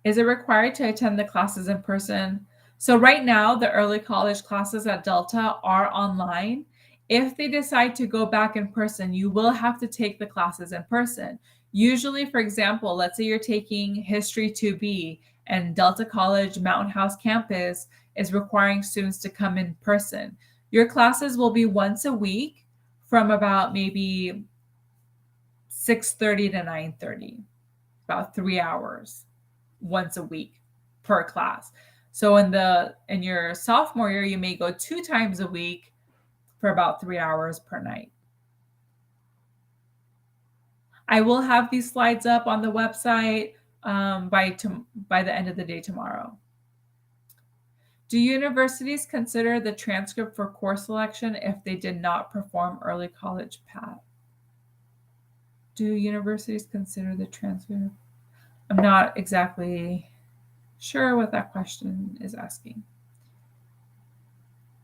Is it required to attend the classes in person? So right now, the early college classes at Delta are online. If they decide to go back in person, you will have to take the classes in person. Usually, for example, let's say you're taking History 2B and Delta College Mountain House campus is requiring students to come in person. Your classes will be once a week from about maybe 6:30 to 9:30, about 3 hours once a week per class. So in your sophomore year, you may go 2 times a week for about 3 hours per night. I will have these slides up on the website by the end of the day tomorrow. Do universities consider the transcript for course selection if they did not perform early college path? Do universities consider the transcript? I'm not exactly sure what that question is asking.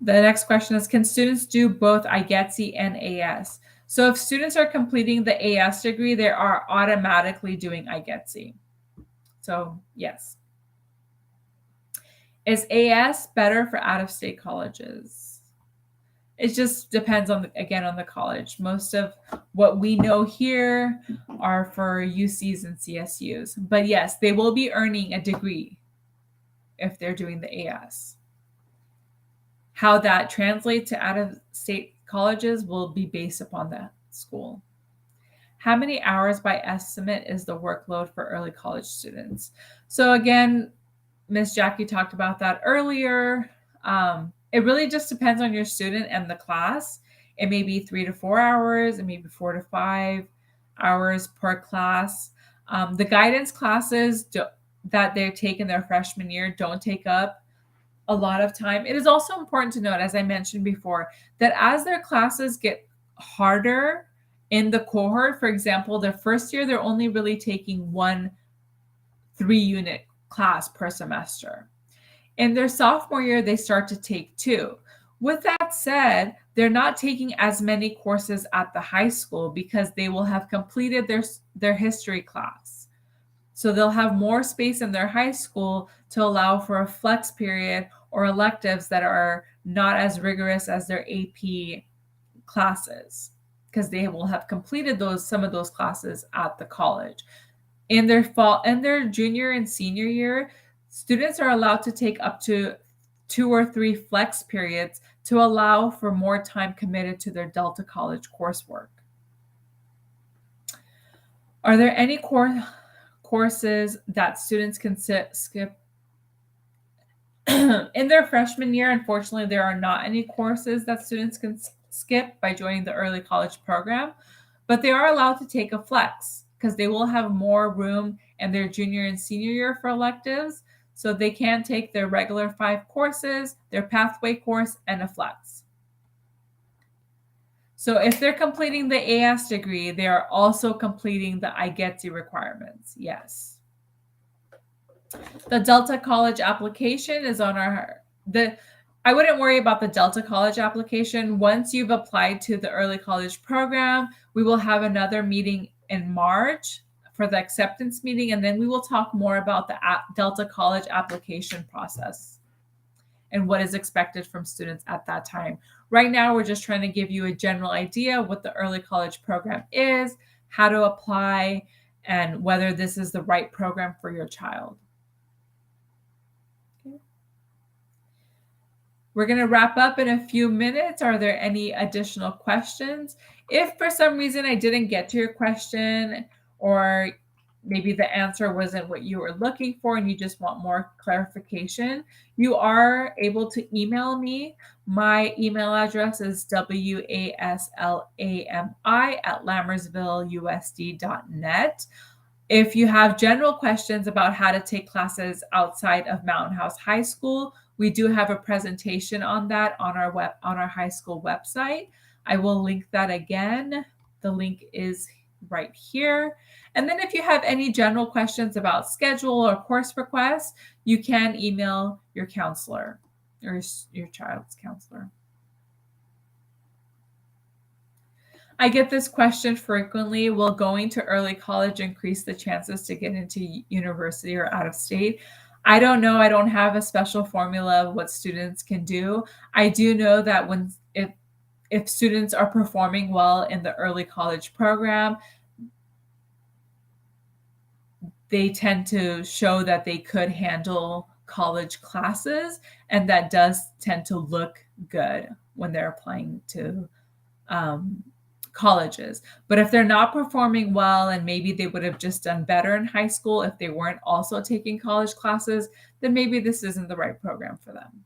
The next question is, can students do both IGETC and A.S.? So if students are completing the A.S. degree, they are automatically doing IGETC. So yes. Is A.S. better for out-of-state colleges? It just depends on the college. Most of what we know here are for UCs and CSUs. But yes, they will be earning a degree if they're doing the A.S. How that translates to out-of-state colleges will be based upon that school. How many hours by estimate is the workload for early college students? So again, Ms. Jackie talked about that earlier. It really just depends on your student and the class. It may be 3 to 4 hours. It may be 4 to 5 hours per class. The guidance classes that they're taking their freshman year don't take up a lot of time. It is also important to note, as I mentioned before, that as their classes get harder in the cohort, for example, their first year, they're only really taking one 3-unit class per semester. In their sophomore year, they start to take 2. With that said, they're not taking as many courses at the high school because they will have completed their history class. So they'll have more space in their high school to allow for a flex period or electives that are not as rigorous as their AP classes, because they will have completed some of those classes at the college. In their junior and senior year, students are allowed to take up to 2 or 3 flex periods to allow for more time committed to their Delta College coursework. Are there any courses that students can skip? In their freshman year, unfortunately, there are not any courses that students can skip by joining the early college program, but they are allowed to take a flex because they will have more room in their junior and senior year for electives. So they can take their regular 5 courses, their pathway course, and a flex. So if they're completing the A.S. degree, they are also completing the IGETC requirements. Yes. The Delta College application is on I wouldn't worry about the Delta College application. Once you've applied to the early college program, we will have another meeting in March for the acceptance meeting, and then we will talk more about the Delta College application process and what is expected from students at that time. Right now, we're just trying to give you a general idea of what the early college program is, how to apply, and whether this is the right program for your child. Okay. We're going to wrap up in a few minutes. Are there any additional questions? If for some reason I didn't get to your question, or maybe the answer wasn't what you were looking for and you just want more clarification, you are able to email me. My email address is waslami@lammersvilleusd.net. If you have general questions about how to take classes outside of Mountain House High School, we do have a presentation on that on our high school website. I will link that again. The link is right here. And then if you have any general questions about schedule or course requests, you can email your counselor or your child's counselor. I get this question frequently. Will going to early college increase the chances to get into university or out of state? I don't know. I don't have a special formula of what students can do. I do know that if students are performing well in the early college program, they tend to show that they could handle college classes, and that does tend to look good when they're applying to colleges. But if they're not performing well, and maybe they would have just done better in high school if they weren't also taking college classes, then maybe this isn't the right program for them.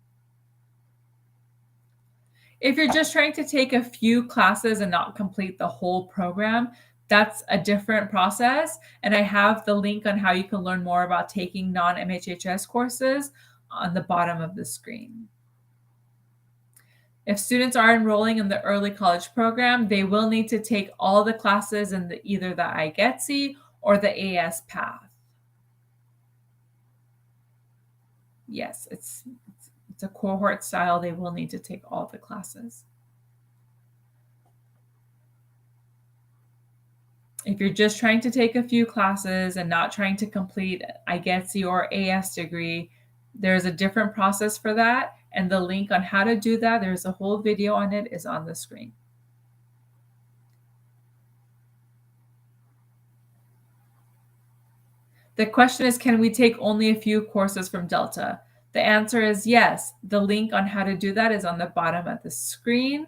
If you're just trying to take a few classes and not complete the whole program, that's a different process. And I have the link on how you can learn more about taking non-MHHS courses on the bottom of the screen. If students are enrolling in the early college program, they will need to take all the classes in either the IGETC or the A.S. path. Yes, it's a cohort style. They will need to take all the classes. If you're just trying to take a few classes and not trying to complete IGETC or A.S. degree, there's a different process for that. And the link on how to do that, there's a whole video on it, is on the screen. The question is, can we take only a few courses from Delta? The answer is yes. The link on how to do that is on the bottom of the screen.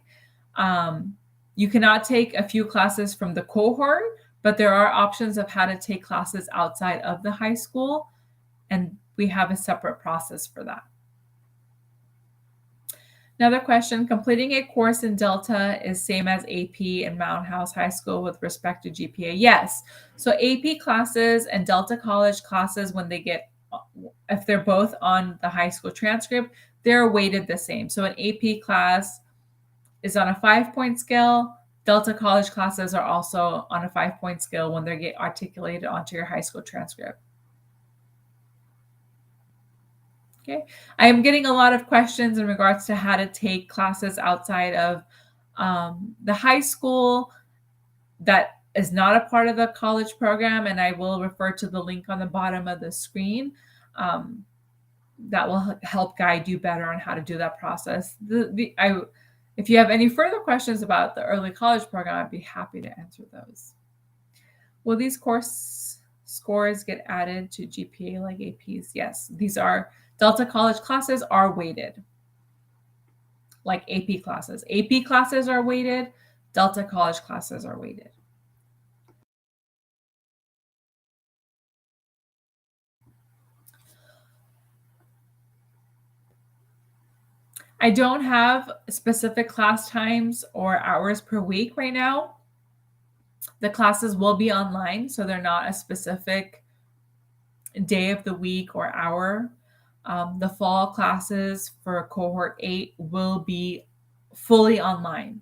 You cannot take a few classes from the cohort, but there are options of how to take classes outside of the high school, and we have a separate process for that. Another question, completing a course in Delta is same as AP in Mountain House High School with respect to GPA? Yes. So AP classes and Delta College classes, when they get, if they're both on the high school transcript, they're weighted the same. So an AP class is on a 5-point scale. Delta College classes are also on a 5-point scale when they get articulated onto your high school transcript. Okay, I am getting a lot of questions in regards to how to take classes outside of the high school that is not a part of the college program, and I will refer to the link on the bottom of the screen. That will help guide you better on how to do that process. If you have any further questions about the early college program, I'd be happy to answer those. Will these course scores get added to GPA like APs? Yes, these are Delta College classes are weighted like AP classes. AP classes are weighted, Delta College classes are weighted. I don't have specific class times or hours per week right now. The classes will be online, so they're not a specific day of the week or hour. The fall classes for cohort 8 will be fully online.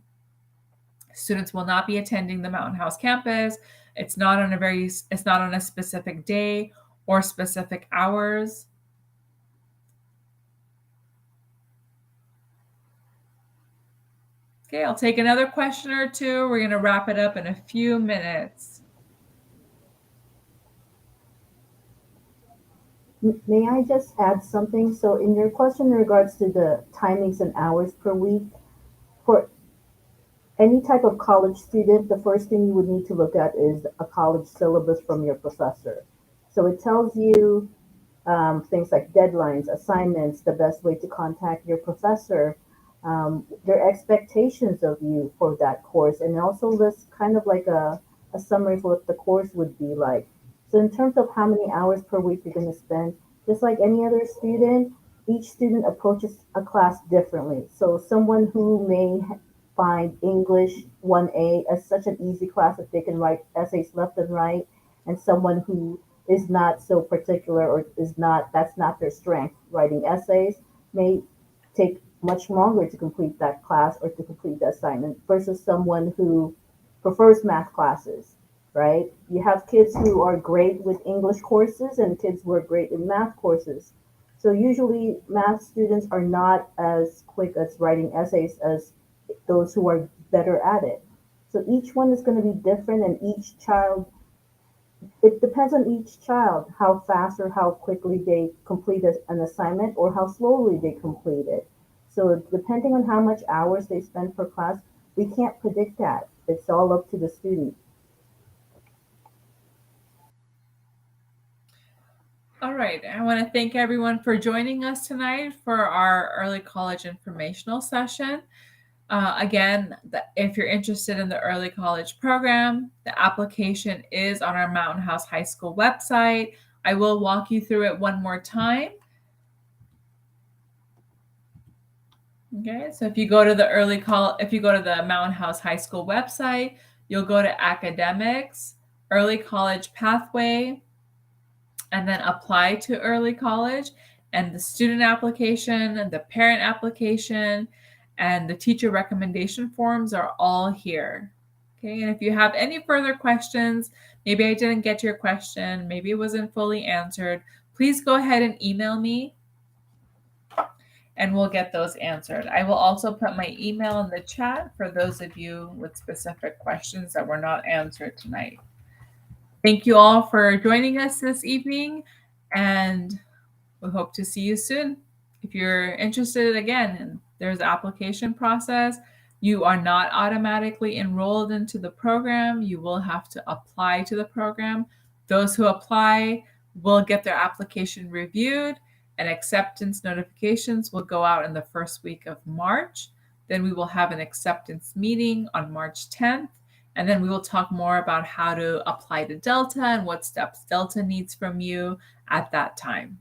Students will not be attending the Mountain House campus. It's not on a specific day or specific hours. Okay, I'll take another question or two. We're going to wrap it up in a few minutes. May I just add something? So in your question in regards to the timings and hours per week, for any type of college student, the first thing you would need to look at is a college syllabus from your professor. So it tells you things like deadlines, assignments, the best way to contact your professor, their expectations of you for that course, and also lists kind of like a summary of what the course would be like. So in terms of how many hours per week you're going to spend, just like any other student, each student approaches a class differently. So someone who may find English 1A as such an easy class that they can write essays left and right, and someone who is not so particular or that's not their strength, writing essays, may take much longer to complete that class or to complete the assignment versus someone who prefers math classes, right? You have kids who are great with English courses and kids who are great in math courses. So usually math students are not as quick as writing essays as those who are better at it. So each one is going to be different, and each child, it depends on each child how fast or how quickly they complete an assignment or how slowly they complete it. So depending on how much hours they spend per class, we can't predict that. It's all up to the student. All right, I want to thank everyone for joining us tonight for our early college informational session. Again, if you're interested in the early college program, the application is on our Mountain House High School website. I will walk you through it one more time. Okay, so if you go to the if you go to the Mountain House High School website, you'll go to academics, early college pathway, and then apply to early college. And the student application, and the parent application, and the teacher recommendation forms are all here. Okay, and if you have any further questions, maybe I didn't get your question, maybe it wasn't fully answered, please go ahead and email me and we'll get those answered. I will also put my email in the chat for those of you with specific questions that were not answered tonight. Thank you all for joining us this evening, and we hope to see you soon. If you're interested, again, there's an application process. You are not automatically enrolled into the program. You will have to apply to the program. Those who apply will get their application reviewed, and acceptance notifications will go out in the first week of March. Then we will have an acceptance meeting on March 10th. And then we will talk more about how to apply to Delta and what steps Delta needs from you at that time.